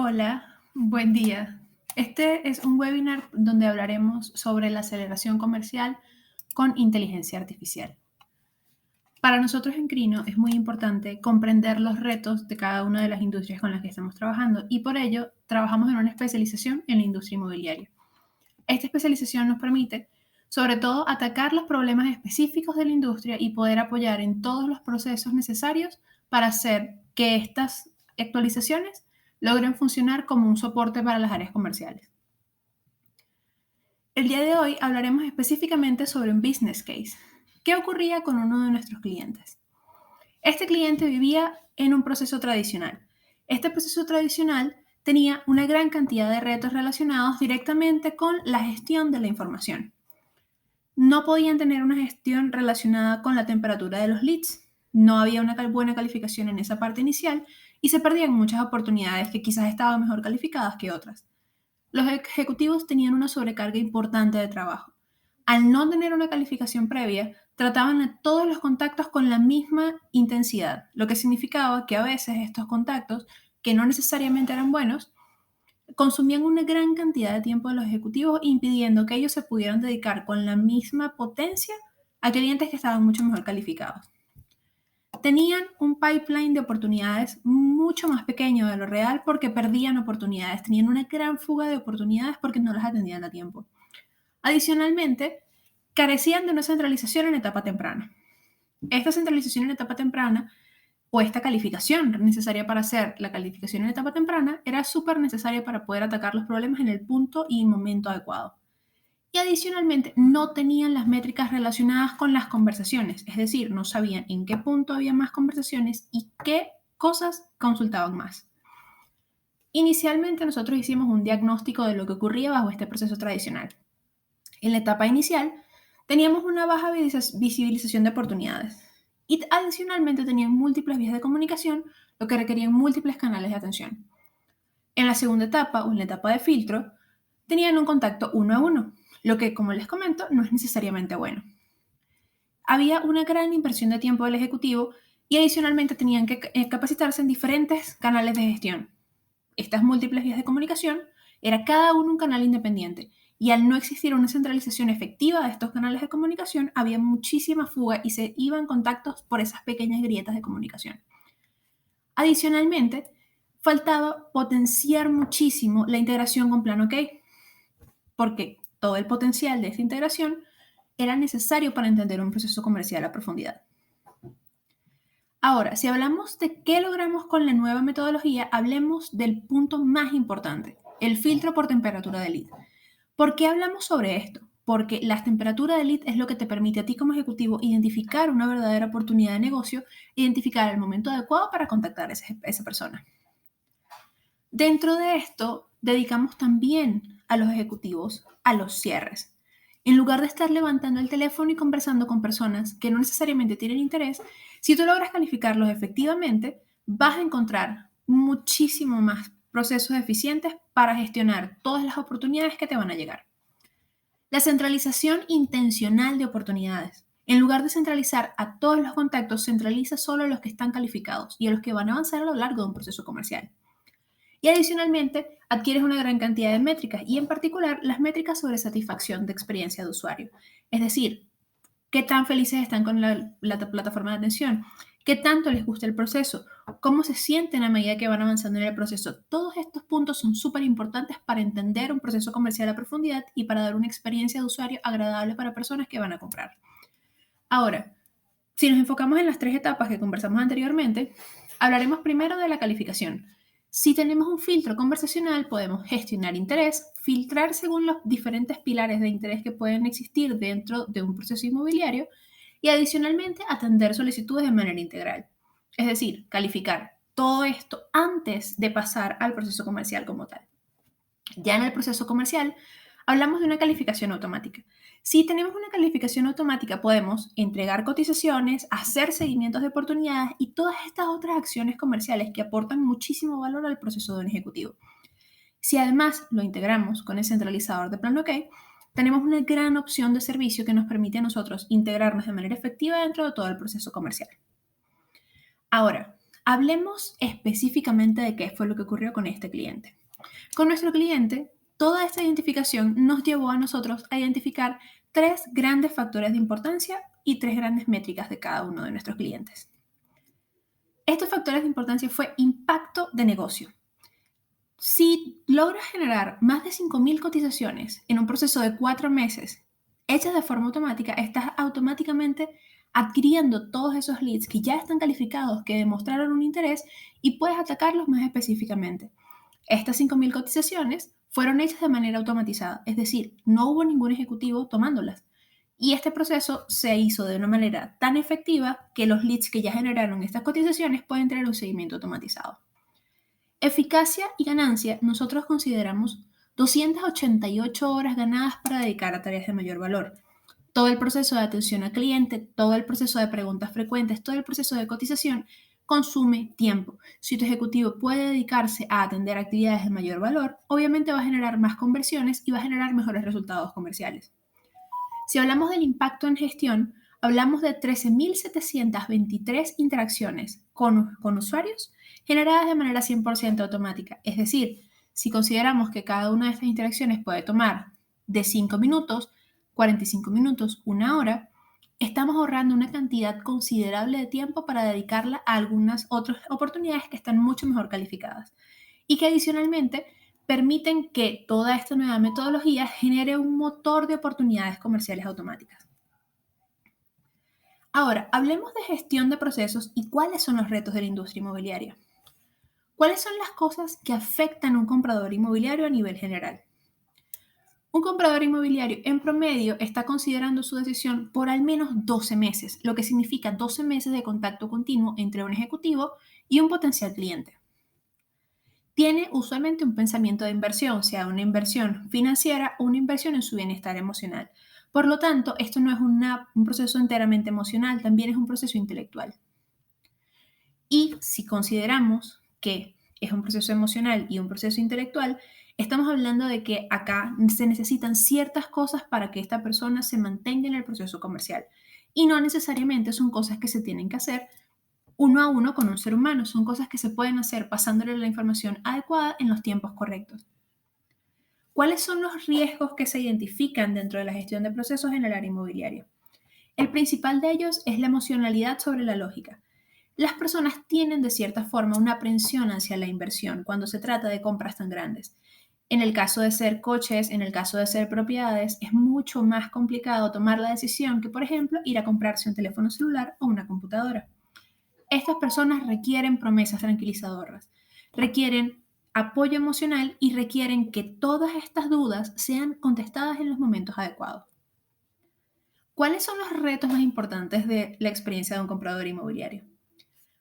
Hola, buen día. Este es un webinar donde hablaremos sobre la aceleración comercial con inteligencia artificial. Para nosotros en Crino es muy importante comprender los retos de cada una de las industrias con las que estamos trabajando y por ello trabajamos en una especialización en la industria inmobiliaria. Esta especialización nos permite, sobre todo, atacar los problemas específicos de la industria y poder apoyar en todos los procesos necesarios para hacer que estas actualizaciones logren funcionar como un soporte para las áreas comerciales. El día de hoy hablaremos específicamente sobre un business case. ¿Qué ocurría con uno de nuestros clientes? Este cliente vivía en un proceso tradicional. Este proceso tradicional tenía una gran cantidad de retos relacionados directamente con la gestión de la información. No podían tener una gestión relacionada con la temperatura de los leads, no había una buena calificación en esa parte inicial y se perdían muchas oportunidades que quizás estaban mejor calificadas que otras. Los ejecutivos tenían una sobrecarga importante de trabajo. Al no tener una calificación previa, trataban a todos los contactos con la misma intensidad, lo que significaba que a veces estos contactos, que no necesariamente eran buenos, consumían una gran cantidad de tiempo de los ejecutivos, impidiendo que ellos se pudieran dedicar con la misma potencia a clientes que estaban mucho mejor calificados. Tenían un pipeline de oportunidades mucho más pequeño de lo real porque perdían oportunidades, tenían una gran fuga de oportunidades porque no las atendían a tiempo. Adicionalmente, carecían de una centralización en etapa temprana. Esta centralización en etapa temprana o esta calificación necesaria para hacer la calificación en etapa temprana era súper necesaria para poder atacar los problemas en el punto y momento adecuado. Y adicionalmente, no tenían las métricas relacionadas con las conversaciones, es decir, no sabían en qué punto había más conversaciones y qué cosas consultaban más. Inicialmente nosotros hicimos un diagnóstico de lo que ocurría bajo este proceso tradicional. En la etapa inicial, teníamos una baja visibilización de oportunidades y adicionalmente tenían múltiples vías de comunicación, lo que requerían múltiples canales de atención. En la segunda etapa o en la etapa de filtro, tenían un contacto uno a uno, lo que, como les comento, no es necesariamente bueno. Había una gran inversión de tiempo del ejecutivo y adicionalmente tenían que capacitarse en diferentes canales de gestión. Estas múltiples vías de comunicación era cada uno un canal independiente y al no existir una centralización efectiva de estos canales de comunicación, había muchísima fuga y se iban contactos por esas pequeñas grietas de comunicación. Adicionalmente, faltaba potenciar muchísimo la integración con Plan OK, porque todo el potencial de esta integración era necesario para entender un proceso comercial a profundidad. Ahora, si hablamos de qué logramos con la nueva metodología, hablemos del punto más importante, el filtro por temperatura de lead. ¿Por qué hablamos sobre esto? Porque la temperatura de lead es lo que te permite a ti como ejecutivo identificar una verdadera oportunidad de negocio, identificar el momento adecuado para contactar a esa persona. Dentro de esto, dedicamos también a los ejecutivos a los cierres. En lugar de estar levantando el teléfono y conversando con personas que no necesariamente tienen interés, si tú logras calificarlos efectivamente, vas a encontrar muchísimo más procesos eficientes para gestionar todas las oportunidades que te van a llegar. La centralización intencional de oportunidades. En lugar de centralizar a todos los contactos, centraliza solo a los que están calificados y a los que van a avanzar a lo largo de un proceso comercial. Y adicionalmente, adquieres una gran cantidad de métricas y en particular las métricas sobre satisfacción de experiencia de usuario. Es decir, qué tan felices están con la plataforma de atención, qué tanto les gusta el proceso, cómo se sienten a medida que van avanzando en el proceso. Todos estos puntos son súper importantes para entender un proceso comercial a profundidad y para dar una experiencia de usuario agradable para personas que van a comprar. Ahora, si nos enfocamos en las tres etapas que conversamos anteriormente, hablaremos primero de la calificación. Si tenemos un filtro conversacional, podemos gestionar interés, filtrar según los diferentes pilares de interés que pueden existir dentro de un proceso inmobiliario y adicionalmente atender solicitudes de manera integral. Es decir, calificar todo esto antes de pasar al proceso comercial como tal. Ya en el proceso comercial, hablamos de una calificación automática. Si tenemos una calificación automática, podemos entregar cotizaciones, hacer seguimientos de oportunidades y todas estas otras acciones comerciales que aportan muchísimo valor al proceso de un ejecutivo. Si además lo integramos con el centralizador de Plan OK, tenemos una gran opción de servicio que nos permite a nosotros integrarnos de manera efectiva dentro de todo el proceso comercial. Ahora, Hablemos específicamente de qué fue lo que ocurrió con este cliente. Con nuestro cliente, toda esta identificación nos llevó a nosotros a identificar tres grandes factores de importancia y tres grandes métricas de cada uno de nuestros clientes. Estos factores de importancia fue impacto de negocio. Si logras generar más de 5.000 cotizaciones en un proceso de 4 meses, hechas de forma automática, estás automáticamente adquiriendo todos esos leads que ya están calificados, que demostraron un interés y puedes atacarlos más específicamente. Estas 5.000 cotizaciones fueron hechas de manera automatizada, es decir, no hubo ningún ejecutivo tomándolas. Y este proceso se hizo de una manera tan efectiva que los leads que ya generaron estas cotizaciones pueden tener un seguimiento automatizado. Eficacia y ganancia, nosotros consideramos 288 horas ganadas para dedicar a tareas de mayor valor. Todo el proceso de atención al cliente, todo el proceso de preguntas frecuentes, todo el proceso de cotización consume tiempo. Si tu ejecutivo puede dedicarse a atender actividades de mayor valor, obviamente va a generar más conversiones y va a generar mejores resultados comerciales. Si hablamos del impacto en gestión, hablamos de 13.723 interacciones con usuarios generadas de manera 100% automática. Es decir, si consideramos que cada una de estas interacciones puede tomar de 5 minutos, 45 minutos, una hora, estamos ahorrando una cantidad considerable de tiempo para dedicarla a algunas otras oportunidades que están mucho mejor calificadas y que adicionalmente permiten que toda esta nueva metodología genere un motor de oportunidades comerciales automáticas. Ahora, hablemos de gestión de procesos y cuáles son los retos de la industria inmobiliaria. ¿Cuáles son las cosas que afectan a un comprador inmobiliario a nivel general? Un comprador inmobiliario en promedio está considerando su decisión por al menos 12 meses, lo que significa 12 meses de contacto continuo entre un ejecutivo y un potencial cliente. Tiene usualmente un pensamiento de inversión, sea una inversión financiera o una inversión en su bienestar emocional. Por lo tanto, esto no es un proceso enteramente emocional, también es un proceso intelectual. Y si consideramos que es un proceso emocional y un proceso intelectual, estamos hablando de que acá se necesitan ciertas cosas para que esta persona se mantenga en el proceso comercial. Y no necesariamente son cosas que se tienen que hacer uno a uno con un ser humano. Son cosas que se pueden hacer pasándole la información adecuada en los tiempos correctos. ¿Cuáles son los riesgos que se identifican dentro de la gestión de procesos en el área inmobiliaria? El principal de ellos es la emocionalidad sobre la lógica. Las personas tienen de cierta forma una aprensión hacia la inversión cuando se trata de compras tan grandes. En el caso de ser coches, en el caso de ser propiedades, es mucho más complicado tomar la decisión que, por ejemplo, ir a comprarse un teléfono celular o una computadora. Estas personas requieren promesas tranquilizadoras, requieren apoyo emocional y requieren que todas estas dudas sean contestadas en los momentos adecuados. ¿Cuáles son los retos más importantes de la experiencia de un comprador inmobiliario?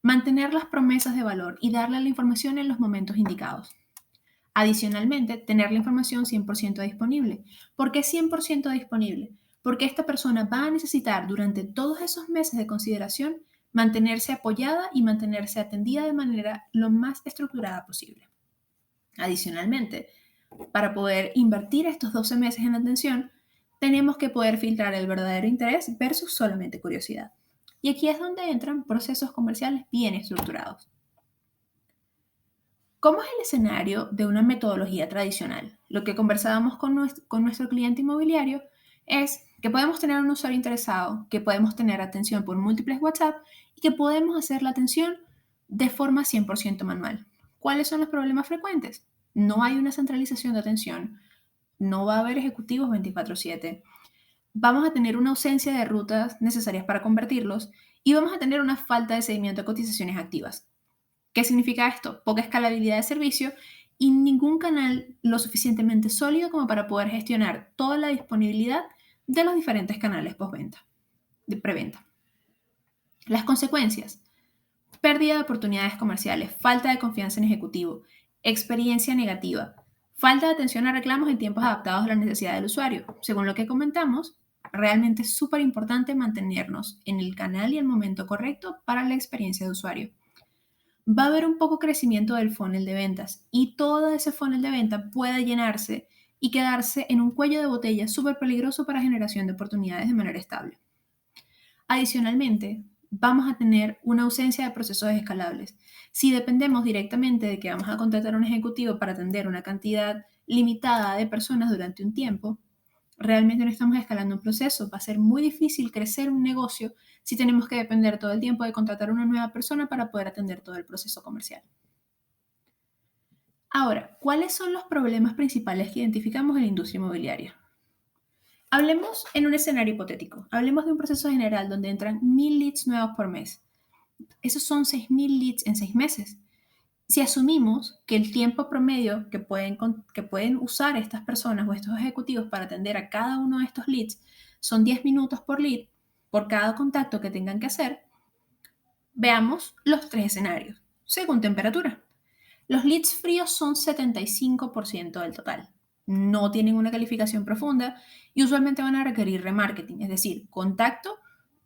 Mantener las promesas de valor y darle la información en los momentos indicados. Adicionalmente, tener la información 100% disponible. ¿Por qué 100% disponible? Porque esta persona va a necesitar durante todos esos meses de consideración mantenerse apoyada y mantenerse atendida de manera lo más estructurada posible. Adicionalmente, para poder invertir estos 12 meses en atención, tenemos que poder filtrar el verdadero interés versus solamente curiosidad. Y aquí es donde entran procesos comerciales bien estructurados. ¿Cómo es el escenario de una metodología tradicional? Lo que conversábamos con nuestro cliente inmobiliario es que podemos tener un usuario interesado, que podemos tener atención por múltiples WhatsApp y que podemos hacer la atención de forma 100% manual. ¿Cuáles son los problemas frecuentes? No hay una centralización de atención, no va a haber ejecutivos 24/7, vamos a tener una ausencia de rutas necesarias para convertirlos y vamos a tener una falta de seguimiento de cotizaciones activas. ¿Qué significa esto? Poca escalabilidad de servicio y ningún canal lo suficientemente sólido como para poder gestionar toda la disponibilidad de los diferentes canales postventa, de preventa. Las consecuencias: pérdida de oportunidades comerciales, falta de confianza en ejecutivo, experiencia negativa, falta de atención a reclamos en tiempos adaptados a la necesidad del usuario. Según lo que comentamos, realmente es súper importante mantenernos en el canal y el momento correcto para la experiencia de usuario. Va a haber un poco crecimiento del funnel de ventas y todo ese funnel de venta puede llenarse y quedarse en un cuello de botella súper peligroso para generación de oportunidades de manera estable. Adicionalmente, vamos a tener una ausencia de procesos escalables. Si dependemos directamente de que vamos a contratar a un ejecutivo para atender una cantidad limitada de personas durante un tiempo, realmente no estamos escalando un proceso. Va a ser muy difícil crecer un negocio si tenemos que depender todo el tiempo de contratar a una nueva persona para poder atender todo el proceso comercial. Ahora, ¿cuáles son los problemas principales que identificamos en la industria inmobiliaria? Hablemos en un escenario hipotético. Hablemos de un proceso general donde entran 1000 leads nuevos por mes. Esos son 6000 leads en 6 meses. Si asumimos que el tiempo promedio que pueden usar estas personas o estos ejecutivos para atender a cada uno de estos leads son 10 minutos por lead, por cada contacto que tengan que hacer, veamos los 3 escenarios, según temperatura. Los leads fríos son 75% del total. No tienen una calificación profunda y usualmente van a requerir remarketing, es decir, contacto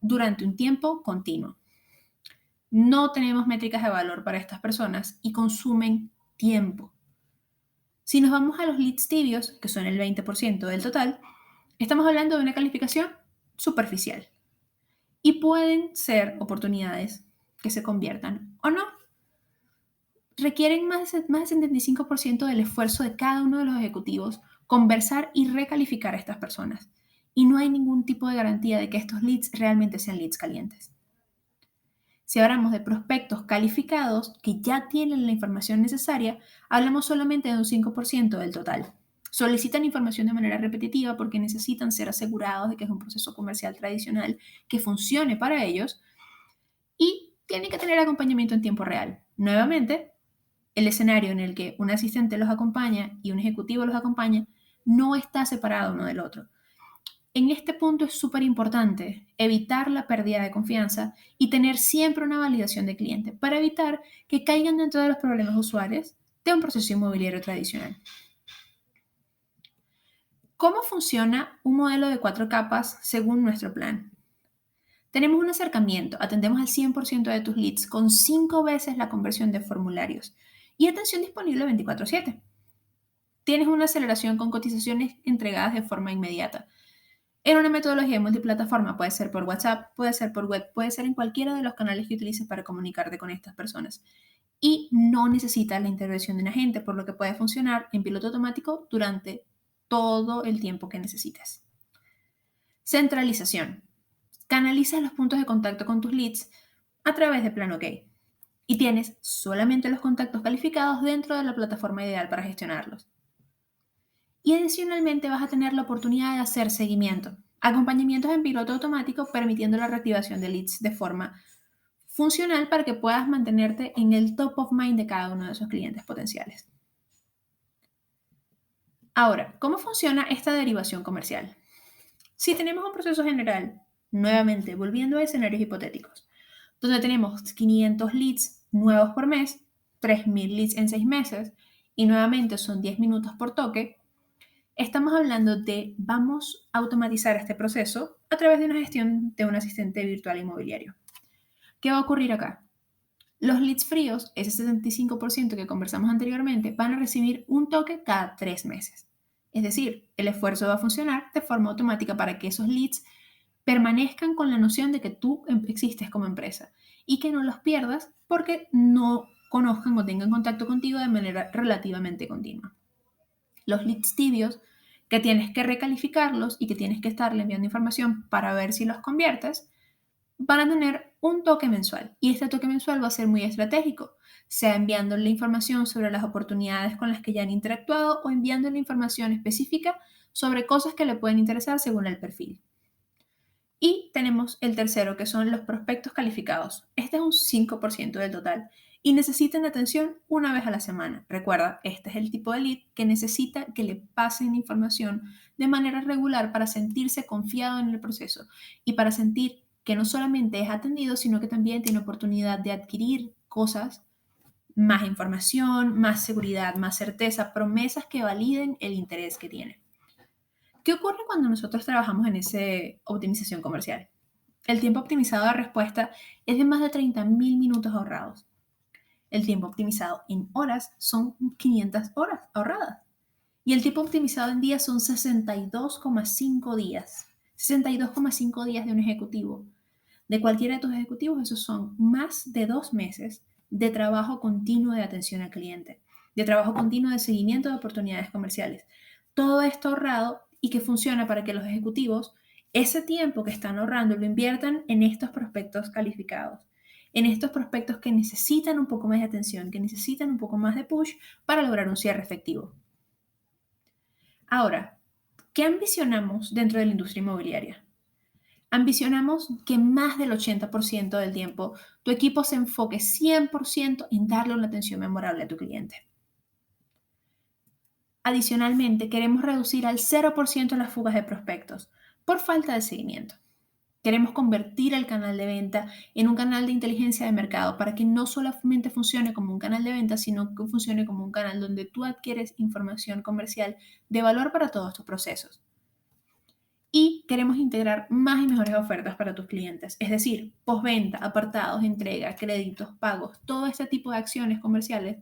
durante un tiempo continuo. No tenemos métricas de valor para estas personas y consumen tiempo. Si nos vamos a los leads tibios, que son el 20% del total, estamos hablando de una calificación superficial y pueden ser oportunidades que se conviertan o no. Requieren más del 75% del esfuerzo de cada uno de los ejecutivos conversar y recalificar a estas personas. Y no hay ningún tipo de garantía de que estos leads realmente sean leads calientes. Si hablamos de prospectos calificados que ya tienen la información necesaria, hablamos solamente de un 5% del total. Solicitan información de manera repetitiva porque necesitan ser asegurados de que es un proceso comercial tradicional que funcione para ellos y tienen que tener acompañamiento en tiempo real. Nuevamente, el escenario en el que un asistente los acompaña y un ejecutivo los acompaña no está separado uno del otro. En este punto es súper importante evitar la pérdida de confianza y tener siempre una validación de cliente para evitar que caigan dentro de los problemas usuales de un proceso inmobiliario tradicional. ¿Cómo funciona un modelo de 4 capas según nuestro plan? Tenemos un acercamiento, atendemos al 100% de tus leads con 5 veces la conversión de formularios y atención disponible 24/7. Tienes una aceleración con cotizaciones entregadas de forma inmediata. En una metodología multiplataforma, puede ser por WhatsApp, puede ser por web, puede ser en cualquiera de los canales que utilices para comunicarte con estas personas. Y no necesitas la intervención de un agente, por lo que puede funcionar en piloto automático durante todo el tiempo que necesites. Centralización. Canalizas los puntos de contacto con tus leads a través de Plan OK. Y tienes solamente los contactos calificados dentro de la plataforma ideal para gestionarlos. Y adicionalmente vas a tener la oportunidad de hacer seguimiento, acompañamientos en piloto automático permitiendo la reactivación de leads de forma funcional para que puedas mantenerte en el top of mind de cada uno de esos clientes potenciales. Ahora, ¿cómo funciona esta derivación comercial? Si tenemos un proceso general, nuevamente volviendo a escenarios hipotéticos, donde tenemos 500 leads nuevos por mes, 3000 leads en 6 meses y nuevamente son 10 minutos por toque, estamos hablando de vamos a automatizar este proceso a través de una gestión de un asistente virtual inmobiliario. ¿Qué va a ocurrir acá? Los leads fríos, ese 75% que conversamos anteriormente, van a recibir un toque cada 3 meses. Es decir, el esfuerzo va a funcionar de forma automática para que esos leads permanezcan con la noción de que tú existes como empresa y que no los pierdas porque no conozcan o tengan contacto contigo de manera relativamente continua. Los leads tibios, que tienes que recalificarlos y que tienes que estarle enviando información para ver si los conviertes, van a tener un toque mensual. Y este toque mensual va a ser muy estratégico, sea enviándole información sobre las oportunidades con las que ya han interactuado o enviándole información específica sobre cosas que le pueden interesar según el perfil. Y tenemos el tercero, que son los prospectos calificados. Este es un 5% del total y necesitan atención una vez a la semana. Recuerda, este es el tipo de lead que necesita que le pasen información de manera regular para sentirse confiado en el proceso y para sentir que no solamente es atendido, sino que también tiene oportunidad de adquirir cosas, más información, más seguridad, más certeza, promesas que validen el interés que tiene. ¿Qué ocurre cuando nosotros trabajamos en esa optimización comercial? El tiempo optimizado de respuesta es de más de 30.000 minutos ahorrados. El tiempo optimizado en horas son 500 horas ahorradas. Y el tiempo optimizado en días son 62,5 días. 62,5 días de un ejecutivo de cualquiera de tus ejecutivos, esos son más de 2 meses de trabajo continuo de atención al cliente, de trabajo continuo de seguimiento de oportunidades comerciales. Todo esto ahorrado y que funciona para que los ejecutivos ese tiempo que están ahorrando lo inviertan en estos prospectos calificados, en estos prospectos que necesitan un poco más de atención, que necesitan un poco más de push para lograr un cierre efectivo. Ahora, ¿qué ambicionamos dentro de la industria inmobiliaria? Ambicionamos que más del 80% del tiempo tu equipo se enfoque 100% en darle una atención memorable a tu cliente. Adicionalmente, queremos reducir al 0% las fugas de prospectos por falta de seguimiento. Queremos convertir el canal de venta en un canal de inteligencia de mercado para que no solamente funcione como un canal de venta, sino que funcione como un canal donde tú adquieres información comercial de valor para todos tus procesos. Y queremos integrar más y mejores ofertas para tus clientes, es decir, postventa, apartados, entrega, créditos, pagos, todo este tipo de acciones comerciales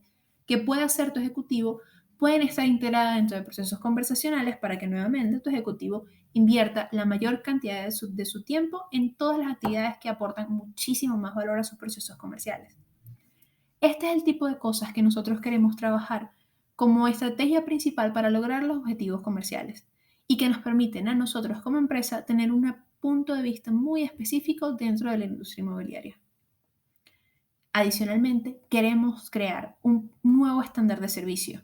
que puede hacer tu ejecutivo pueden estar integradas dentro de procesos conversacionales para que nuevamente tu ejecutivo invierta la mayor cantidad de su tiempo en todas las actividades que aportan muchísimo más valor a sus procesos comerciales. Este es el tipo de cosas que nosotros queremos trabajar como estrategia principal para lograr los objetivos comerciales y que nos permiten a nosotros como empresa tener un punto de vista muy específico dentro de la industria inmobiliaria. Adicionalmente, queremos crear un nuevo estándar de servicio.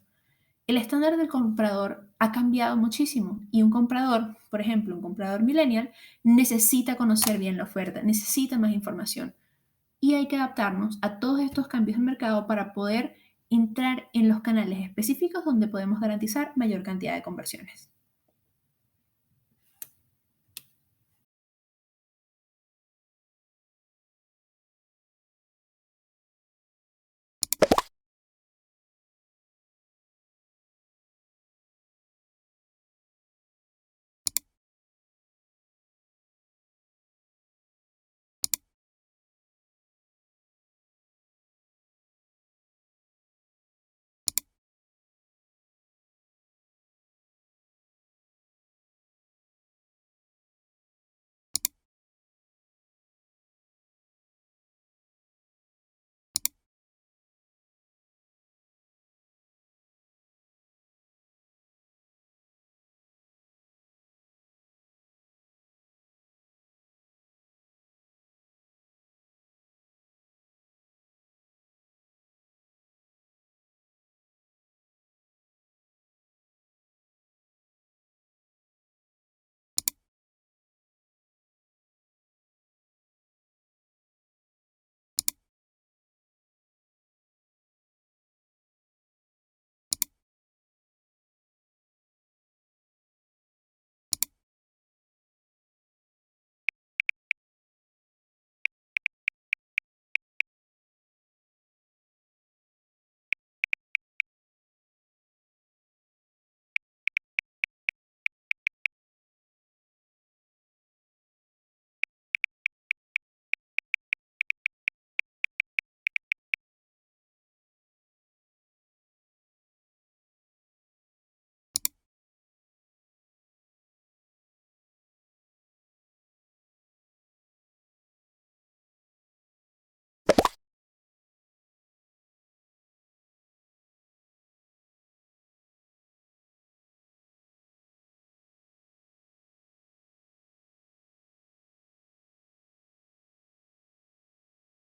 El estándar del comprador ha cambiado muchísimo y un comprador, por ejemplo, un comprador millennial, necesita conocer bien la oferta, necesita más información y hay que adaptarnos a todos estos cambios de mercado para poder entrar en los canales específicos donde podemos garantizar mayor cantidad de conversiones.